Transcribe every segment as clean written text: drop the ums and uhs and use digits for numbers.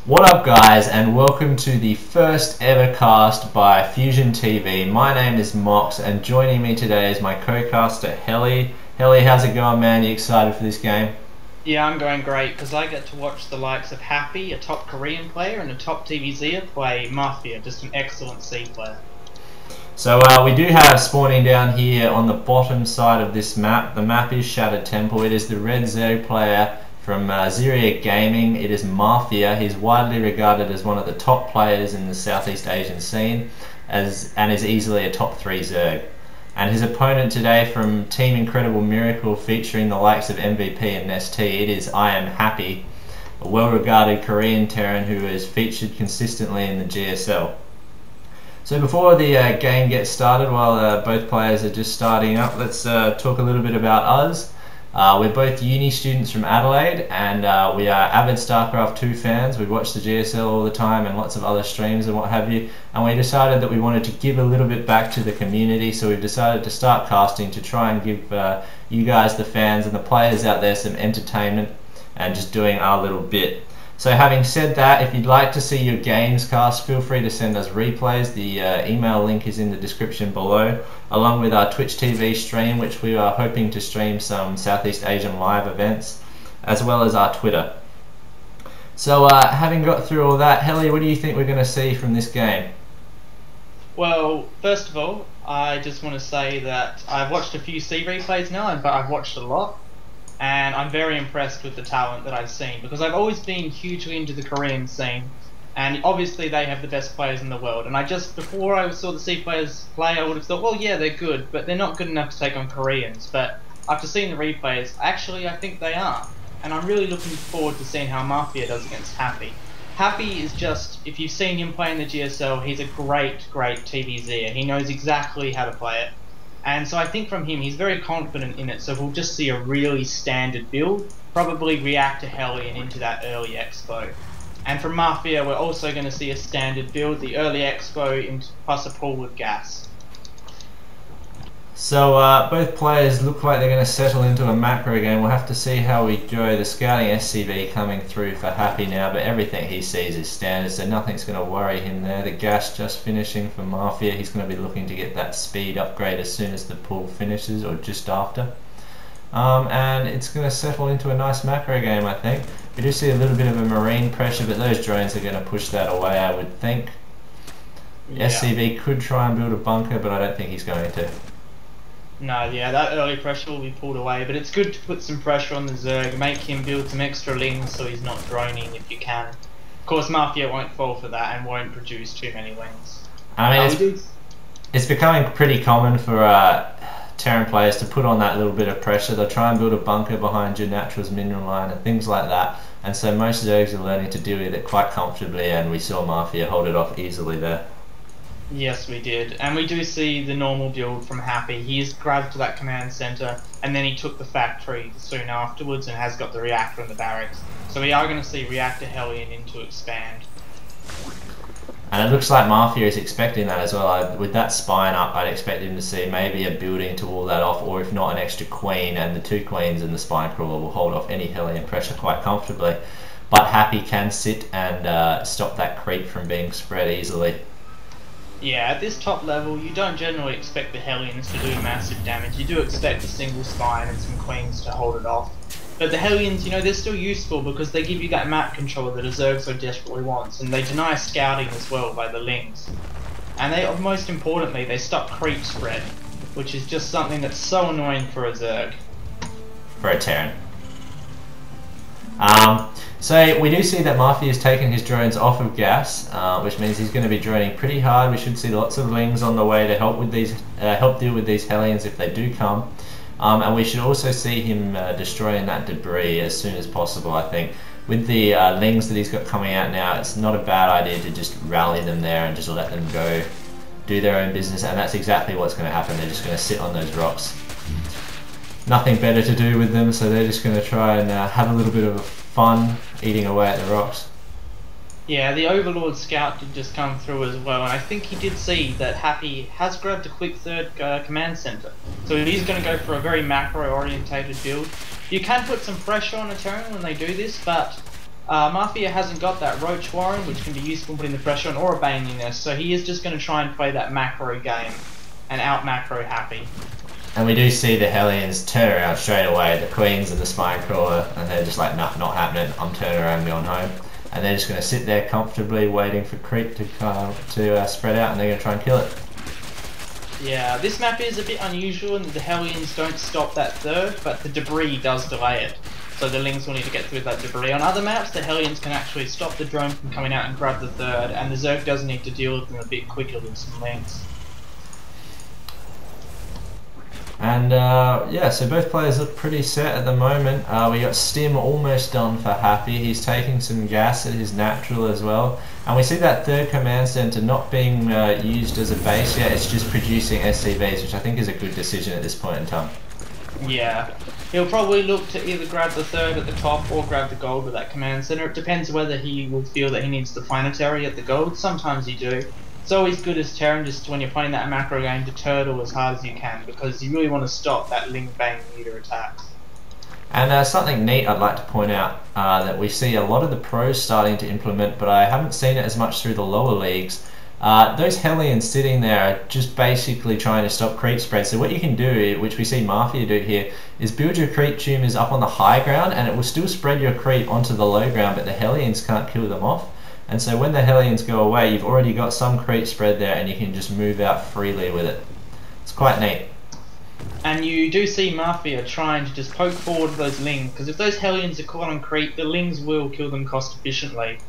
What up guys, and welcome to the first ever cast by FusionTV. My name is Mox and joining me today is my co-caster Helly. Helly, how's it going, man? You excited for this game? Yeah, I'm going great because I get to watch the likes of Happy, a top Korean player, and a top TVZer play Mafia, just an excellent C player. So we do have spawning down here on the bottom side of this map. The map is Shattered Temple. It is the red Zerg player from ZvT. It is Mafia. He's widely regarded as one of the top players in the Southeast Asian scene and is easily a top 3 Zerg. And his opponent today from Team Incredible Miracle, featuring the likes of MVP and ST, it is IMHappy, a well-regarded Korean Terran who is featured consistently in the GSL. So before the game gets started, while both players are just starting up, let's talk a little bit about us. We're both uni students from Adelaide, and we are avid StarCraft 2 fans. We watch the GSL all the time and lots of other streams and what have you, and we decided that we wanted to give a little bit back to the community, so we've decided to start casting to try and give you guys, the fans and the players out there, some entertainment and just doing our little bit. So having said that, if you'd like to see your games cast, feel free to send us replays. The email link is in the description below, along with our Twitch TV stream, which we are hoping to stream some Southeast Asian live events, as well as our Twitter. So having got through all that, Helly, what do you think we're going to see from this game? Well, first of all, I just want to say that I've watched a few C replays now, but I've watched a lot. And I'm very impressed with the talent that I've seen, because I've always been hugely into the Korean scene, and obviously they have the best players in the world. And before I saw the C players play, I would have thought, well, yeah, they're good, but they're not good enough to take on Koreans. But after seeing the replays, actually I think they are. And I'm really looking forward to seeing how Mafia does against Happy. Happy is just, if you've seen him play in the GSL, he's a great TVZer. He knows exactly how to play it. And so I think from him, he's very confident in it, so we'll just see a really standard build, probably react to Hellion into that early expo. And from Mafia, we're also going to see a standard build, the early expo plus a pool with gas. So both players look like they're going to settle into a macro game. We'll have to see how we go. The scouting SCV coming through for Happy now, but everything he sees is standard, so nothing's going to worry him there. The gas just finishing for Mafia. He's going to be looking to get that speed upgrade as soon as the pool finishes, or just after. And it's going to settle into a nice macro game, I think. We do see a little bit of a marine pressure, but those drones are going to push that away, I would think. Yeah. SCV could try and build a bunker, but I don't think he's going to. No, yeah, that early pressure will be pulled away, but it's good to put some pressure on the Zerg, make him build some extra lings so he's not droning if you can. Of course, Mafia won't fall for that and won't produce too many lings. I mean, it's becoming pretty common for Terran players to put on that little bit of pressure. They'll try and build a bunker behind your Natural's mineral line and things like that, and so most Zergs are learning to deal with it quite comfortably, and we saw Mafia hold it off easily there. Yes, we did. And we do see the normal build from Happy. He's grabbed to that command center, and then he took the factory soon afterwards and has got the reactor in the barracks. So we are going to see Reactor Hellion into expand. And it looks like Mafia is expecting that as well. With that spine up, I'd expect him to see maybe a building to wall that off, or if not, an extra queen, and the 2 queens and the spine crawler will hold off any Hellion pressure quite comfortably. But Happy can sit and stop that creep from being spread easily. Yeah, at this top level, you don't generally expect the Hellions to do massive damage. You do expect a single spine and some queens to hold it off. But the Hellions, you know, they're still useful because they give you that map control that a Zerg so desperately wants, and they deny scouting as well by the lings. And they, most importantly, they stop creep spread, which is just something that's so annoying for a Zerg. For a Terran. So we do see that Mafia has taken his drones off of gas, which means he's going to be droning pretty hard. We should see lots of lings on the way to help with these, help deal with these Hellions if they do come. And we should also see him destroying that debris as soon as possible, I think. With the lings that he's got coming out now, it's not a bad idea to just rally them there and just let them go do their own business, and that's exactly what's going to happen. They're just going to sit on those rocks. Nothing better to do with them, so they're just going to try and have a little bit of fun eating away at the rocks. Yeah, the Overlord Scout did just come through as well, and I think he did see that Happy has grabbed a quick third command center. So he's going to go for a very macro-orientated build. You can put some pressure on a Terran when they do this, but Mafia hasn't got that Roach Warren, which can be useful in putting the pressure on, or a Baneling Nest, so he is just going to try and play that macro game and out macro Happy. And we do see the Hellions turn around straight away, the Queens and the Spinecrawler, and they're just like, nah, not happening, I'm turning around and going home. And they're just going to sit there comfortably waiting for Creep to spread out, and they're going to try and kill it. Yeah, this map is a bit unusual in that the Hellions don't stop that third, but the debris does delay it. So the Lings will need to get through that debris. On other maps, the Hellions can actually stop the drone from coming out and grab the third, and the Zerg does need to deal with them a bit quicker than some Lings. And yeah, so both players look pretty set at the moment. We got Stim almost done for Happy. He's taking some gas at his natural as well. And we see that third command center not being used as a base yet. It's just producing SCVs, which I think is a good decision at this point in time. Yeah, he'll probably look to either grab the third at the top or grab the gold with that command center. It depends whether he will feel that he needs the planetary at the gold. Sometimes you do. It's always good as Terran, just when you're playing that macro game, to turtle as hard as you can, because you really want to stop that Ling Bang meter attacks. And something neat I'd like to point out that we see a lot of the pros starting to implement, but I haven't seen it as much through the lower leagues. Those Hellions sitting there are just basically trying to stop creep spread. So what you can do, which we see Mafia do here, is build your creep tumors up on the high ground, and it will still spread your creep onto the low ground, but the Hellions can't kill them off. And so when the Hellions go away, you've already got some creep spread there, and you can just move out freely with it. It's quite neat. And you do see Mafia trying to just poke forward those Lings, because if those Hellions are caught on creep, the Lings will kill them cost efficiently.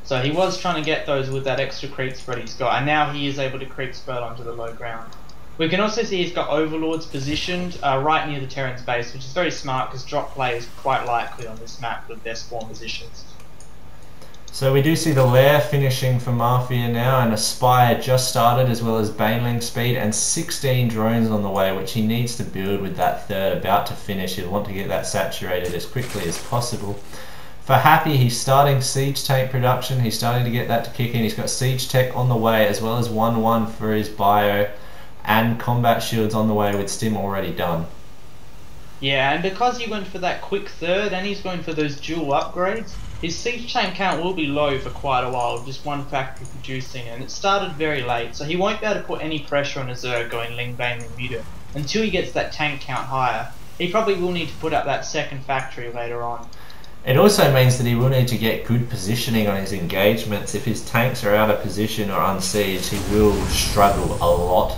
So he was trying to get those with that extra creep spread he's got, and now he is able to creep spread onto the low ground. We can also see he's got Overlords positioned right near the Terran's base, which is very smart because drop play is quite likely on this map with their spawn positions. So we do see the lair finishing for Mafia now, and a Spire just started, as well as Baneling speed, and 16 drones on the way, which he needs to build with that third about to finish. He'll want to get that saturated as quickly as possible. For Happy, he's starting Siege Tank production. He's starting to get that to kick in. He's got Siege Tech on the way, as well as 1-1 for his bio, and Combat Shields on the way with Stim already done. Yeah, and because he went for that quick third, and he's going for those dual upgrades, his Siege Tank count will be low for quite a while, just one factory producing, and it started very late, so he won't be able to put any pressure on a Zerg going Ling Bang Ling Muta until he gets that tank count higher. He probably will need to put up that second factory later on. It also means that he will need to get good positioning on his engagements. If his tanks are out of position or unsieged, he will struggle a lot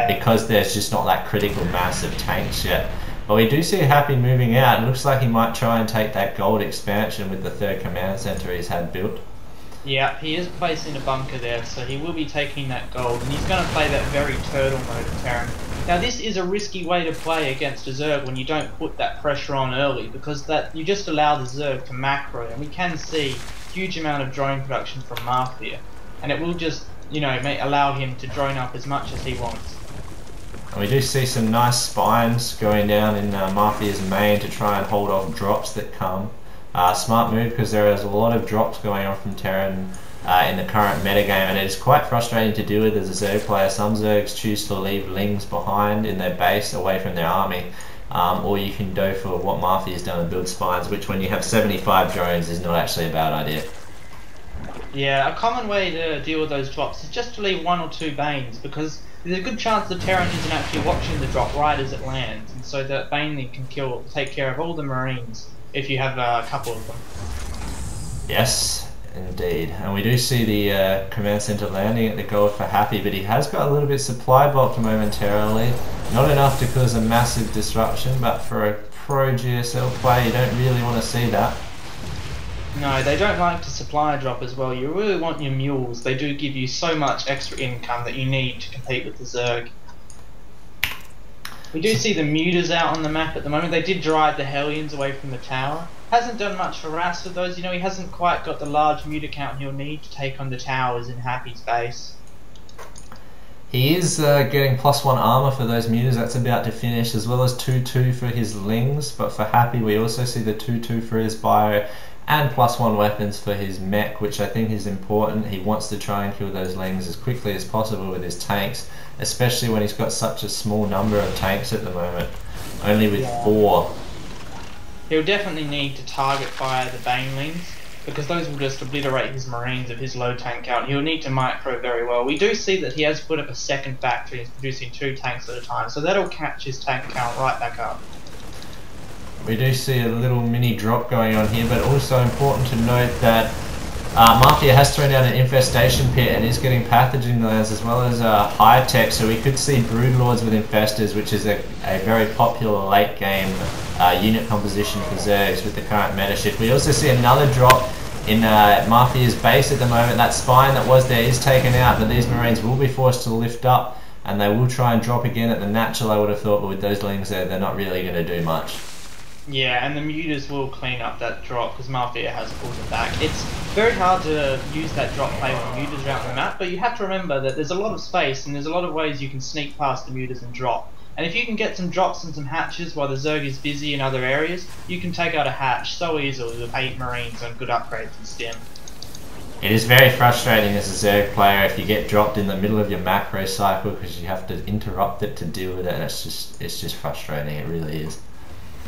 because there's just not that critical mass of tanks yet. But we do see Happy moving out. It looks like he might try and take that gold expansion with the third command center he's had built. Yeah, he is placing a bunker there, so he will be taking that gold, and he's going to play that very turtle mode of Terran. Now this is a risky way to play against a Zerg when you don't put that pressure on early, because that you just allow the Zerg to macro, and we can see a huge amount of drone production from Mafia, and it will just, you know, allow him to drone up as much as he wants. And we do see some nice spines going down in Mafia's main to try and hold off drops that come. Smart move, because there is a lot of drops going on from Terran in the current metagame, and it is quite frustrating to deal with as a Zerg player. Some Zergs choose to leave Lings behind in their base away from their army, or you can go for what Mafia's done and build spines, which when you have 75 drones is not actually a bad idea. Yeah, a common way to deal with those drops is just to leave 1 or 2 Banes, because there's a good chance the Terran isn't actually watching the drop right as it lands, and so that Baneling can take care of all the Marines if you have a couple of them. Yes, indeed. And we do see the command center landing at the gold for Happy, but he has got a little bit supply blocked momentarily. Not enough to cause a massive disruption, but for a pro GSL player, you don't really want to see that. No, they don't like to supply drop as well. You really want your mules. They do give you so much extra income that you need to compete with the Zerg. We do see the mutas out on the map at the moment. They did drive the Hellions away from the tower. Hasn't done much for Ras with those. You know, he hasn't quite got the large muta count he'll need to take on the towers in Happy's base. He is getting +1 armor for those mutas. That's about to finish, as well as 2-2 for his Lings. But for Happy, we also see the 2-2 for his bio, and +1 weapons for his mech, which I think is important. He wants to try and kill those Lings as quickly as possible with his tanks, especially when he's got such a small number of tanks at the moment, only with 4. He'll definitely need to target fire the banelings, because those will just obliterate his marines of his low tank count. He'll need to micro very well. We do see that he has put up a second factory and is producing 2 tanks at a time, so that'll catch his tank count right back up. We do see a little mini drop going on here, but also important to note that Mafia has thrown out an infestation pit and is getting pathogen glands as well as high tech, so we could see broodlords with infestors, which is a very popular late game unit composition for Zergs with the current meta shift. We also see another drop in Mafia's base at the moment. That spine that was there is taken out, but these marines will be forced to lift up and they will try and drop again at the natural, I would have thought, but with those lings there, they're not really going to do much. Yeah, and the mutas will clean up that drop because Mafia has pulled it back. It's very hard to use that drop play with mutas around the map, but you have to remember that there's a lot of space and there's a lot of ways you can sneak past the mutas and drop. And if you can get some drops and some hatches while the Zerg is busy in other areas, you can take out a hatch so easily with 8 marines and good upgrades and stim. It is very frustrating as a Zerg player if you get dropped in the middle of your macro cycle because you have to interrupt it to deal with it, and it's just frustrating, it really is.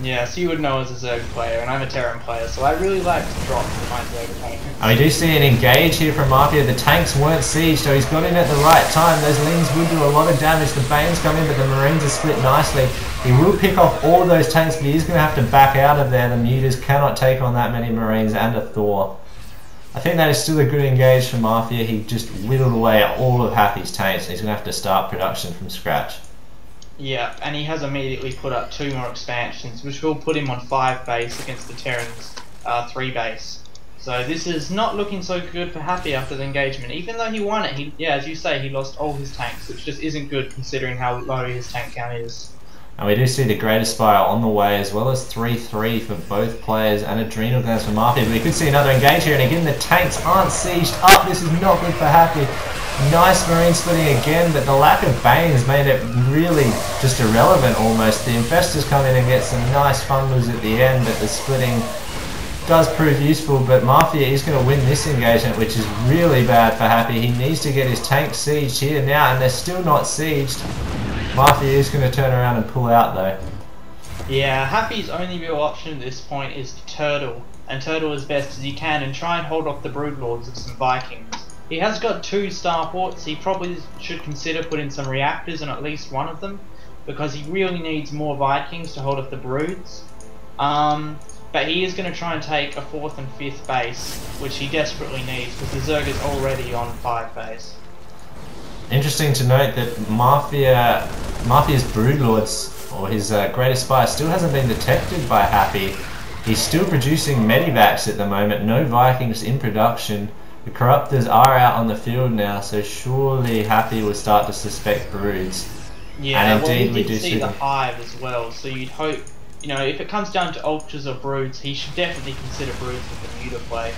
Yeah, so you would know as a Zerg player, and I'm a Terran player, so I really like to drop for my Zerg opponents. And we do see an engage here from Mafia. The tanks weren't sieged, so he's got in at the right time. Those lings would do a lot of damage. The Banes come in, but the Marines are split nicely. He will pick off all those tanks, but he's going to have to back out of there. The mutas cannot take on that many Marines and a Thor. I think that is still a good engage for Mafia. He just whittled away at all of Happy's tanks. He's going to have to start production from scratch. Yeah, and he has immediately put up 2 more expansions, which will put him on 5 base against the Terrans' 3 base. So this is not looking so good for Happy after the engagement. Even though he won it, yeah, as you say, he lost all his tanks, which just isn't good considering how low his tank count is. And we do see the Greater Spire on the way, as well as 3-3 for both players and Adrenal Glands for Mafia. But we could see another engage here, and again the tanks aren't sieged up. This is not good for Happy. Nice marine splitting again, but the lack of Banes made it really just irrelevant almost. The Infestors come in and get some nice fumbles at the end, but the splitting does prove useful. But Mafia is going to win this engagement, which is really bad for Happy. He needs to get his tank sieged here now, and they're still not sieged. Mafia is going to turn around and pull out though. Yeah, Happy's only real option at this point is to turtle, and turtle as best as he can and try and hold off the broodlords of some Vikings. He has got 2 starports. He probably should consider putting some reactors on at least one of them, because he really needs more Vikings to hold off the broods. But he is going to try and take a 4th and 5th base, which he desperately needs because the Zerg is already on 5 base. Interesting to note that Mafia's broodlords, or his Greater Spire, still hasn't been detected by Happy. He's still producing medivacs at the moment, no Vikings in production. The Corruptors are out on the field now, so surely Happy will start to suspect broods. Yeah, and indeed, well, we did do see the hive as well, so you'd hope, you know, if it comes down to ultras or broods, he should definitely consider broods with the muta play.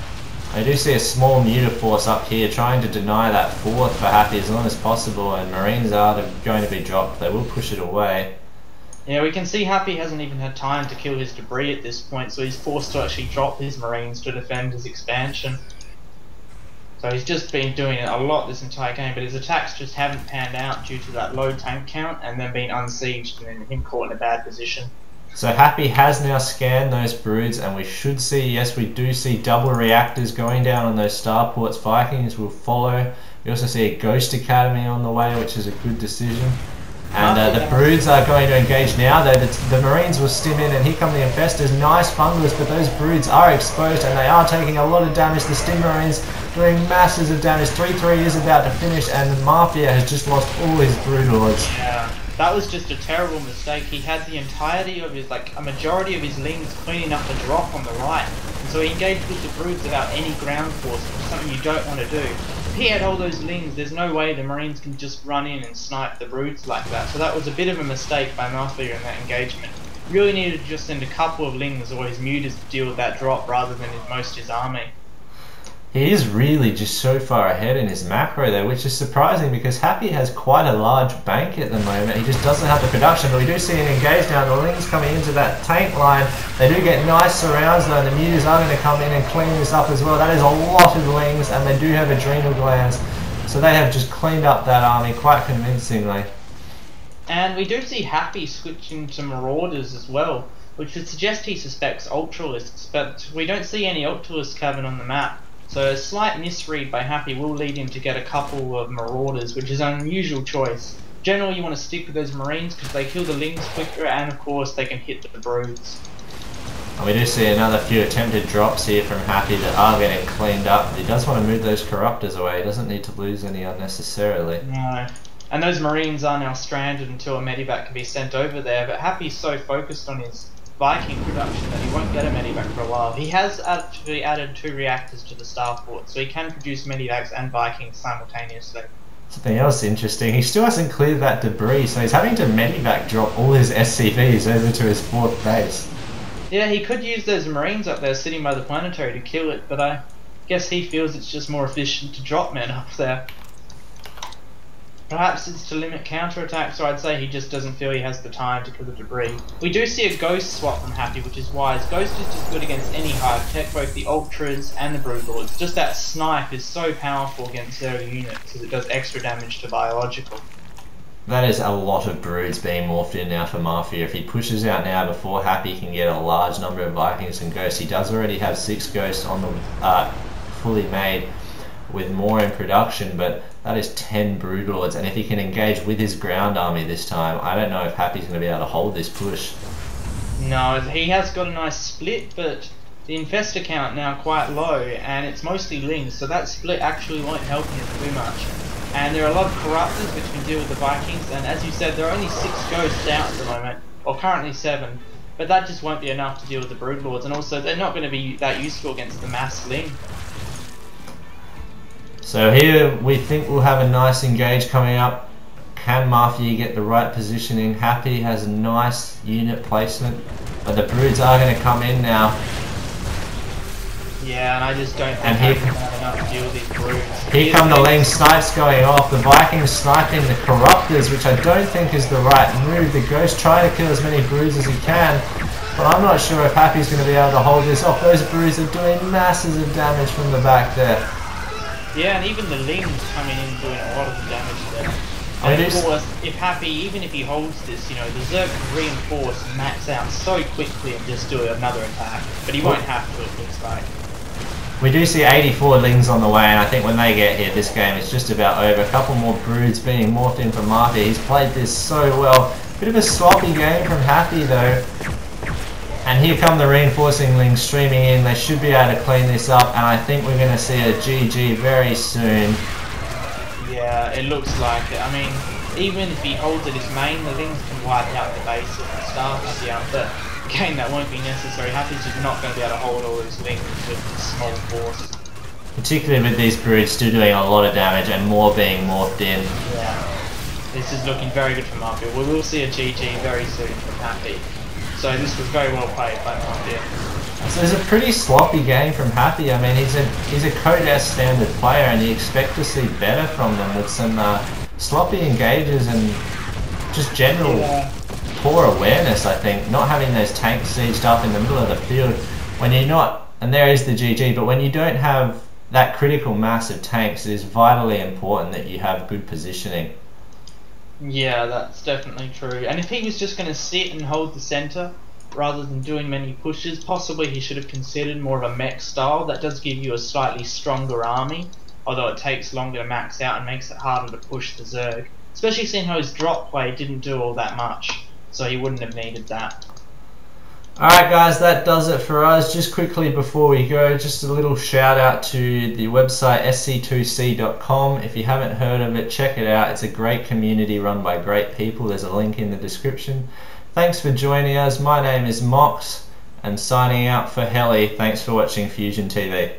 I do see a small muta force up here trying to deny that 4th for Happy as long as possible, and Marines are going to be dropped. They will push it away. Yeah, we can see Happy hasn't even had time to kill his debris at this point, so he's forced to actually drop his Marines to defend his expansion. So he's just been doing it a lot this entire game, but his attacks just haven't panned out due to that low tank count and then being unsieged and then him caught in a bad position. So Happy has now scanned those broods, and we should see, yes, we do see double reactors going down on those starports. Vikings will follow. We also see a Ghost Academy on the way, which is a good decision. And the broods are going to engage now, though the Marines will stim in, and here come the Infestors. Nice fungus, but those broods are exposed and they are taking a lot of damage. The Stim Marines doing masses of damage. 3-3 is about to finish, and the Mafia has just lost all his broodlords. Yeah, that was just a terrible mistake. He had the entirety of his, like, a majority of his lings cleaning up the drop on the right, and so he engaged with the broods without any ground force, which is something you don't want to do. If he had all those lings, there's no way the Marines can just run in and snipe the broods like that. So that was a bit of a mistake by Mafia in that engagement. Really needed to just send a couple of lings or his mutas to deal with that drop rather than his army. He is really just so far ahead in his macro there, which is surprising because Happy has quite a large bank at the moment. He just doesn't have the production, but we do see an engage now. The lings coming into that tank line. They do get nice surrounds though, and the mutas are going to come in and clean this up as well. That is a lot of lings, and they do have adrenal glands, so they have just cleaned up that army quite convincingly. And we do see Happy switching to Marauders as well. which would suggest he suspects Ultralisks, but we don't see any Ultralisk cabin on the map. So a slight misread by Happy will lead him to get a couple of Marauders, which is an unusual choice. Generally you want to stick with those Marines because they kill the Lings quicker, and of course they can hit the Broods. And we do see another few attempted drops here from Happy that are getting cleaned up. He does want to move those Corruptors away. He doesn't need to lose any unnecessarily. No. And those Marines are now stranded until a medevac can be sent over there, but Happy's so focused on his Viking production that he won't get a medevac for a while. He has actually added 2 reactors to the starport, so he can produce medevacs and Vikings simultaneously. Something else interesting, he still hasn't cleared that debris, so he's having to medevac drop all his SCVs over to his 4th base. Yeah, he could use those Marines up there sitting by the planetary to kill it, but I guess he feels it's just more efficient to drop men up there. Perhaps it's to limit counterattacks, or I'd say he just doesn't feel he has the time to kill the debris. We do see a Ghost swap from Happy, which is wise. Ghost is just good against any hive tech, both the Ultras and the Broodlords. Just that snipe is so powerful against their units, because it does extra damage to biological. That is a lot of Broods being morphed in now for Mafia. If he pushes out now before Happy can get a large number of Vikings and Ghosts, he does already have 6 Ghosts on the fully made, with more in production, but that is 10 Broodlords, and if he can engage with his ground army this time, I don't know if Happy's going to be able to hold this push. No, he has got a nice split, but the infestor count now quite low, and it's mostly Lings, so that split actually won't help him too much. And there are a lot of Corruptors which can deal with the Vikings, and as you said, there are only 6 Ghosts out at the moment, or currently 7, but that just won't be enough to deal with the Broodlords, and also they're not going to be that useful against the mass Ling. So here we think we'll have a nice engage coming up. Can Mafia get the right positioning? Happy has a nice unit placement, but the Broods are going to come in now. Yeah, and I just don't think he can have enough to deal with these Broods. Here come the Ling snipes going off. The Vikings sniping the Corruptors, which I don't think is the right move. The Ghost trying to kill as many Broods as he can, but I'm not sure if Happy's going to be able to hold this off. Those Broods are doing masses of damage from the back there. Yeah, and even the Lings coming in doing a lot of the damage there. And of course, if Happy, even if he holds this, you know, the Zerg can reinforce and max out so quickly and just do another attack. But he won't have to, it looks like. We do see 84 Lings on the way, and I think when they get here, this game is just about over. A couple more Broods being morphed in from Mafia. He's played this so well. Bit of a sloppy game from Happy though. And here come the reinforcing Lings streaming in. They should be able to clean this up, and I think we're going to see a GG very soon. Yeah, it looks like it. I mean, even if he holds at his main, the Lings can wipe out the base at the start of the round, but again, that won't be necessary. Happy's just not going to be able to hold all his Lings with a small force. Particularly with these Broods still doing a lot of damage and more being morphed in. Yeah, this is looking very good for Mafia. We will see a GG very soon from Happy. So this was very well played by Mafia. So it's a pretty sloppy game from Happy. I mean, he's a Code S standard player, and you expect to see better from them with some sloppy engages and just general poor awareness, I think. Not having those tanks sieged up in the middle of the field when you're not, and there is the GG, but when you don't have that critical mass of tanks, it is vitally important that you have good positioning. Yeah, that's definitely true. And if he was just going to sit and hold the centre rather than doing many pushes, possibly he should have considered more of a mech style. That does give you a slightly stronger army, although it takes longer to max out and makes it harder to push the Zerg. Especially seeing how his drop play didn't do all that much, so he wouldn't have needed that. Alright guys, that does it for us. Just quickly before we go, just a little shout out to the website sc2c.com. If you haven't heard of it, check it out. It's a great community run by great people. There's a link in the description. Thanks for joining us. My name is Mox, and signing out for Heli. Thanks for watching FusionTV.